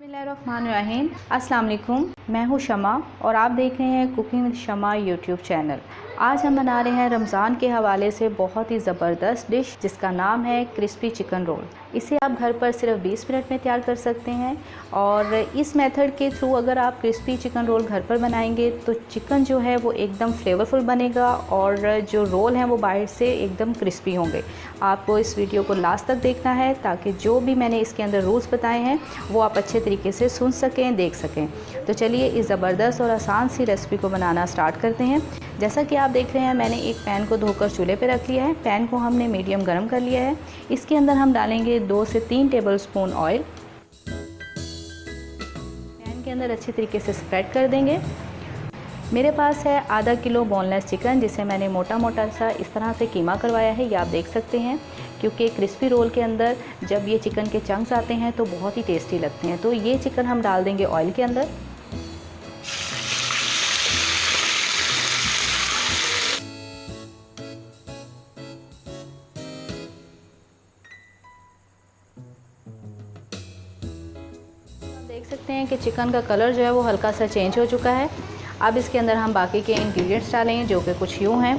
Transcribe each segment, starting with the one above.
बिस्मिल्लाहिर्रहमानिर्रहीम। अस्सलाम वालेकुम, मैं हूँ शमा और आप देख रहे हैं cooking with Shama YouTube channel. आज हम बना रहे हैं रमज़ान के हवाले से बहुत ही ज़बरदस्त डिश जिसका नाम है क्रिस्पी चिकन रोल। इसे आप घर पर सिर्फ 20 मिनट में तैयार कर सकते हैं और इस मेथड के थ्रू अगर आप क्रिस्पी चिकन रोल घर पर बनाएंगे तो चिकन जो है वो एकदम फ्लेवरफुल बनेगा और जो रोल हैं वो बाहर से एकदम क्रिस्पी होंगे। आपको इस वीडियो को लास्ट तक देखना है ताकि जो भी मैंने इसके अंदर रूल्स बताए हैं वो आप अच्छे तरीके से सुन सकें, देख सकें। तो चलिए इस ज़बरदस्त और आसान सी रेसिपी को बनाना स्टार्ट करते हैं। जैसा कि आप देख रहे हैं मैंने एक पैन को धोकर चूल्हे पे रख लिया है। पैन को हमने मीडियम गर्म कर लिया है। इसके अंदर हम डालेंगे 2 से 3 टेबलस्पून ऑयल। पैन के अंदर अच्छी तरीके से स्प्रेड कर देंगे। मेरे पास है आधा किलो बोनलेस चिकन जिसे मैंने मोटा मोटा सा इस तरह से कीमा करवाया है, ये आप देख सकते हैं। क्योंकि क्रिस्पी रोल के अंदर जब ये चिकन के चंक्स आते हैं तो बहुत ही टेस्टी लगते हैं। तो ये चिकन हम डाल देंगे ऑयल के अंदर। देख सकते हैं कि चिकन का कलर जो है वो हल्का सा चेंज हो चुका है। अब इसके अंदर हम बाकी के इंग्रेडिएंट्स डालेंगे जो कि कुछ यूँ हैं।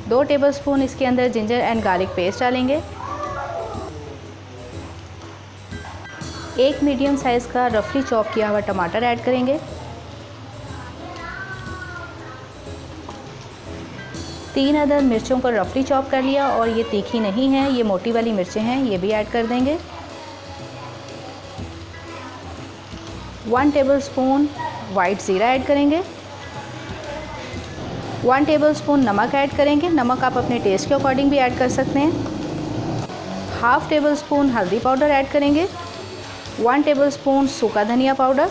2 टेबलस्पून इसके अंदर जिंजर एंड गार्लिक पेस्ट डालेंगे। 1 मीडियम साइज़ का रफली चॉप किया हुआ टमाटर ऐड करेंगे। 3 अदद मिर्चों को रफली चॉप कर लिया और ये तीखी नहीं है, ये मोटी वाली मिर्चें हैं, ये भी ऐड कर देंगे। 1 टेबलस्पून वाइट ज़ीरा ऐड करेंगे। 1 टेबलस्पून नमक ऐड करेंगे। नमक आप अपने टेस्ट के अकॉर्डिंग भी ऐड कर सकते हैं। हाफ़ टेबलस्पून हल्दी पाउडर ऐड करेंगे। 1 टेबलस्पून सूखा धनिया पाउडर,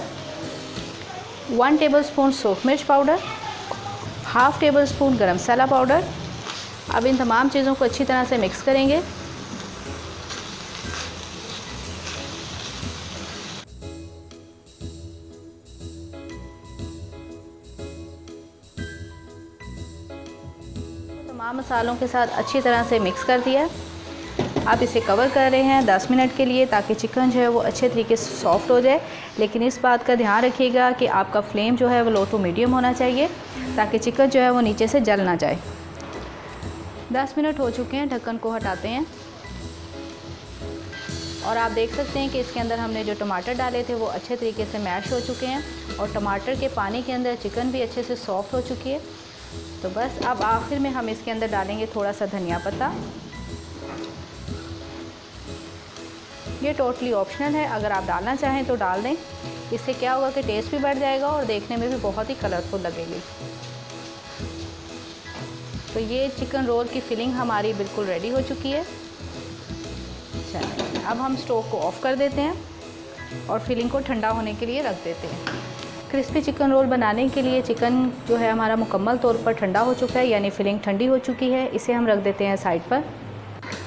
1 टेबलस्पून सूख मिर्च पाउडर, हाफ़ टेबलस्पून गरम मसाला पाउडर। अब इन तमाम चीज़ों को अच्छी तरह से मिक्स करेंगे। तमाम मसालों के साथ अच्छी तरह से मिक्स कर दिया। आप इसे कवर कर रहे हैं 10 मिनट के लिए ताकि चिकन जो है वो अच्छे तरीके से सॉफ्ट हो जाए। लेकिन इस बात का ध्यान रखिएगा कि आपका फ्लेम जो है वो लो टू मीडियम होना चाहिए ताकि चिकन जो है वो नीचे से जल ना जाए। 10 मिनट हो चुके हैं, ढक्कन को हटाते हैं और आप देख सकते हैं कि इसके अंदर हमने जो टमाटर डाले थे वो अच्छे तरीके से मैश हो चुके हैं और टमाटर के पानी के अंदर चिकन भी अच्छे से सॉफ्ट हो चुकी है। तो बस अब आखिर में हम इसके अंदर डालेंगे थोड़ा सा धनिया पत्ता। ये टोटली ऑप्शनल है, अगर आप डालना चाहें तो डाल दें। इससे क्या होगा कि टेस्ट भी बढ़ जाएगा और देखने में भी बहुत ही कलरफुल लगेगी। तो ये चिकन रोल की फिलिंग हमारी बिल्कुल रेडी हो चुकी है। चलिए अब हम स्टोव को ऑफ़ कर देते हैं और फिलिंग को ठंडा होने के लिए रख देते हैं। क्रिस्पी चिकन रोल बनाने के लिए चिकन जो है हमारा मुकम्मल तौर पर ठंडा हो चुका है, यानी फिलिंग ठंडी हो चुकी है। इसे हम रख देते हैं साइड पर।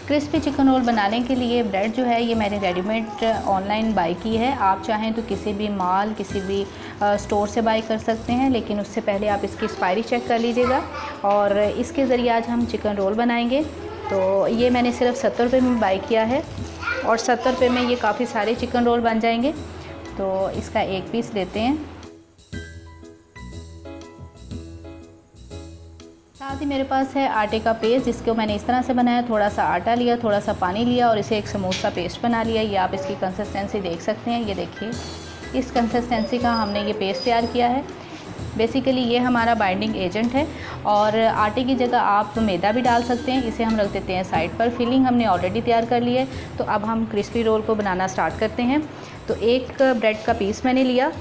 क्रिस्पी चिकन रोल बनाने के लिए ब्रेड जो है ये मैंने रेडीमेड ऑनलाइन बाई की है। आप चाहें तो किसी भी मॉल, किसी भी स्टोर से बाई कर सकते हैं, लेकिन उससे पहले आप इसकी एक्सपायरी चेक कर लीजिएगा। और इसके ज़रिए आज हम चिकन रोल बनाएंगे। तो ये मैंने सिर्फ 70 रुपये में बाई किया है और 70 रुपये में ये काफ़ी सारे चिकन रोल बन जाएंगे। तो इसका एक पीस लेते हैं। साथ ही मेरे पास है आटे का पेस्ट जिसको मैंने इस तरह से बनाया। थोड़ा सा आटा लिया, थोड़ा सा पानी लिया और इसे एक स्मूथ सा पेस्ट बना लिया। ये आप इसकी कंसिस्टेंसी देख सकते हैं, ये देखिए इस कंसिस्टेंसी का हमने ये पेस्ट तैयार किया है। बेसिकली ये हमारा बाइंडिंग एजेंट है और आटे की जगह आप मैदा भी डाल सकते हैं। इसे हम रख देते हैं साइड पर। फिलिंग हमने ऑलरेडी तैयार कर ली है। तो अब हम क्रिस्पी रोल को बनाना स्टार्ट करते हैं। तो एक ब्रेड का पीस मैंने लिया,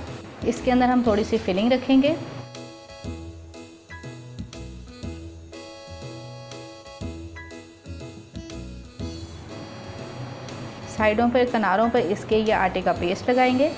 इसके अंदर हम थोड़ी सी फिलिंग रखेंगे। साइडों पर, किनारों पर इसके ये आटे का पेस्ट लगाएंगे। तो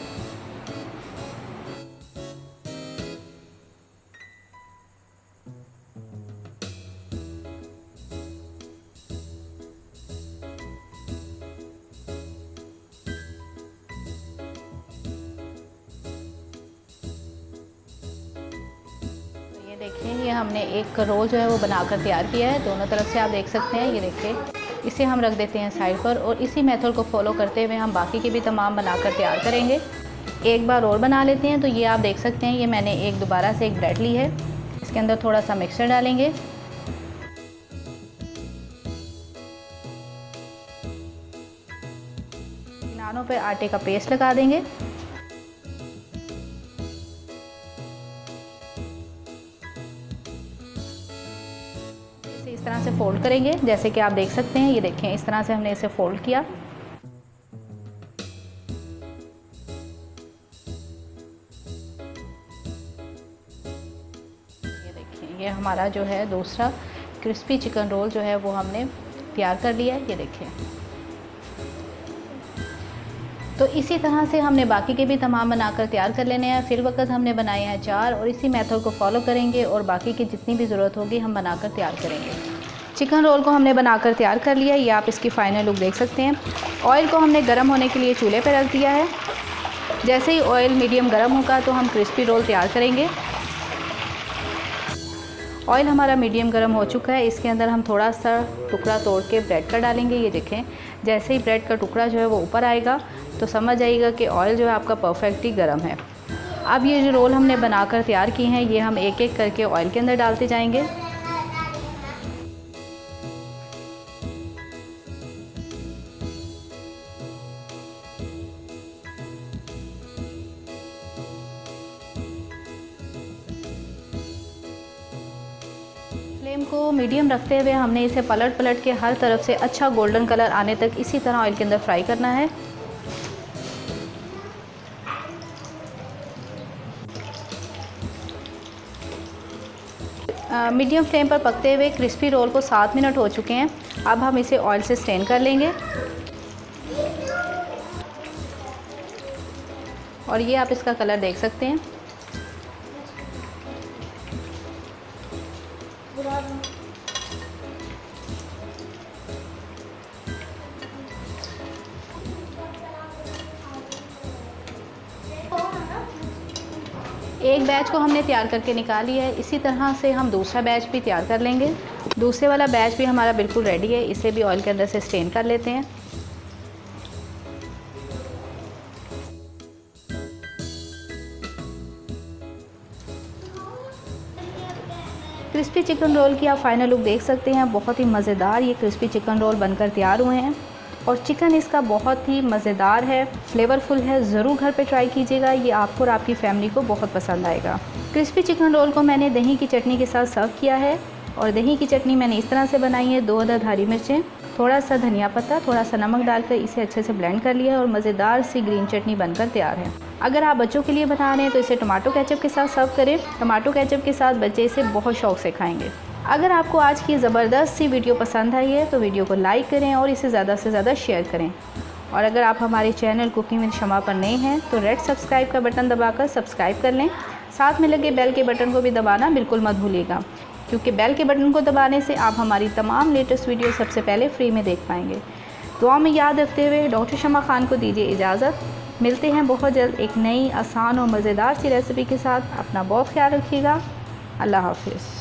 ये देखिए ये हमने एक रोल जो है वो बनाकर तैयार किया है। दोनों तरफ से आप देख सकते हैं, ये देखिए इसे हम रख देते हैं साइड पर और इसी मेथड को फॉलो करते हुए हम बाकी के भी तमाम बनाकर तैयार करेंगे। एक बार और बना लेते हैं। तो ये आप देख सकते हैं, ये मैंने दोबारा से एक ब्रेड ली है। इसके अंदर थोड़ा सा मिक्सचर डालेंगे। किनारों पे आटे का पेस्ट लगा देंगे। इस तरह से फोल्ड करेंगे, जैसे कि आप देख सकते हैं। ये देखें, इस तरह से हमने इसे फोल्ड किया। ये देखिए, ये हमारा जो है दूसरा क्रिस्पी चिकन रोल जो है वो हमने तैयार कर लिया है। ये देखिए, तो इसी तरह से हमने बाकी के भी तमाम बनाकर तैयार कर लेने हैं। फिर वक्त हमने बनाए हैं 4 और इसी मेथड को फॉलो करेंगे और बाकी की जितनी भी ज़रूरत होगी हम बनाकर तैयार करेंगे। चिकन रोल को हमने बनाकर तैयार कर लिया। ये आप इसकी फ़ाइनल लुक देख सकते हैं। ऑयल को हमने गर्म होने के लिए चूल्हे पर रख दिया है। जैसे ही ऑयल मीडियम गर्म होगा तो हम क्रिस्पी रोल तैयार करेंगे। ऑयल हमारा मीडियम गर्म हो चुका है। इसके अंदर हम थोड़ा सा टुकड़ा तोड़ के ब्रेड का डालेंगे। ये देखें, जैसे ही ब्रेड का टुकड़ा जो है वो ऊपर आएगा तो समझ जाइएगा कि ऑयल जो है आपका परफेक्टली गर्म है। अब ये जो रोल हमने बनाकर तैयार किए हैं, ये हम एक एक करके ऑयल के अंदर डालते जाएंगे। फ्लेम को मीडियम रखते हुए हमने इसे पलट पलट के हर तरफ से अच्छा गोल्डन कलर आने तक इसी तरह ऑयल के अंदर फ्राई करना है। मीडियम फ्लेम पर पकते हुए क्रिस्पी रोल को 7 मिनट हो चुके हैं। अब हम इसे ऑयल से स्ट्रेन कर लेंगे और ये आप इसका कलर देख सकते हैं। एक बैच को हमने तैयार करके निकाल लिया है। इसी तरह से हम दूसरा बैच भी तैयार कर लेंगे। दूसरे वाला बैच भी हमारा बिल्कुल रेडी है। इसे भी ऑयल के अंदर से स्ट्रेन कर लेते हैं। क्रिस्पी चिकन रोल की आप फाइनल लुक देख सकते हैं। बहुत ही मज़ेदार ये क्रिस्पी चिकन रोल बनकर तैयार हुए हैं और चिकन इसका बहुत ही मज़ेदार है, फ्लेवरफुल है। ज़रूर घर पे ट्राई कीजिएगा, ये आपको और आपकी फैमिली को बहुत पसंद आएगा। क्रिस्पी चिकन रोल को मैंने दही की चटनी के साथ सर्व किया है और दही की चटनी मैंने इस तरह से बनाई है। 2 अदद हरी मिर्चें, थोड़ा सा धनिया पत्ता, थोड़ा सा नमक डालकर इसे अच्छे से ब्लेंड कर लिया है और मज़ेदार सी ग्रीन चटनी बनकर तैयार है। अगर आप बच्चों के लिए बना रहे हैं तो इसे टमाटो केचप के साथ सर्व करें। टमाटो केचप के साथ बच्चे इसे बहुत शौक़ से खाएंगे। अगर आपको आज की ज़बरदस्त सी वीडियो पसंद आई है तो वीडियो को लाइक करें और इसे ज़्यादा से ज़्यादा शेयर करें। और अगर आप हमारे चैनल कुकिंग विद शमा पर नए हैं तो रेड सब्सक्राइब का बटन दबाकर सब्सक्राइब कर लें। साथ में लगे बेल के बटन को भी दबाना बिल्कुल मत भूलिएगा, क्योंकि बेल के बटन को दबाने से आप हमारी तमाम लेटेस्ट वीडियो सबसे पहले फ्री में देख पाएंगे। दुआ में याद रखते हुए डॉक्टर शमा खान को दीजिए इजाज़त। मिलते हैं बहुत जल्द एक नई आसान और मज़ेदार सी रेसिपी के साथ। अपना बहुत ख्याल रखिएगा। अल्लाह हाफिज़।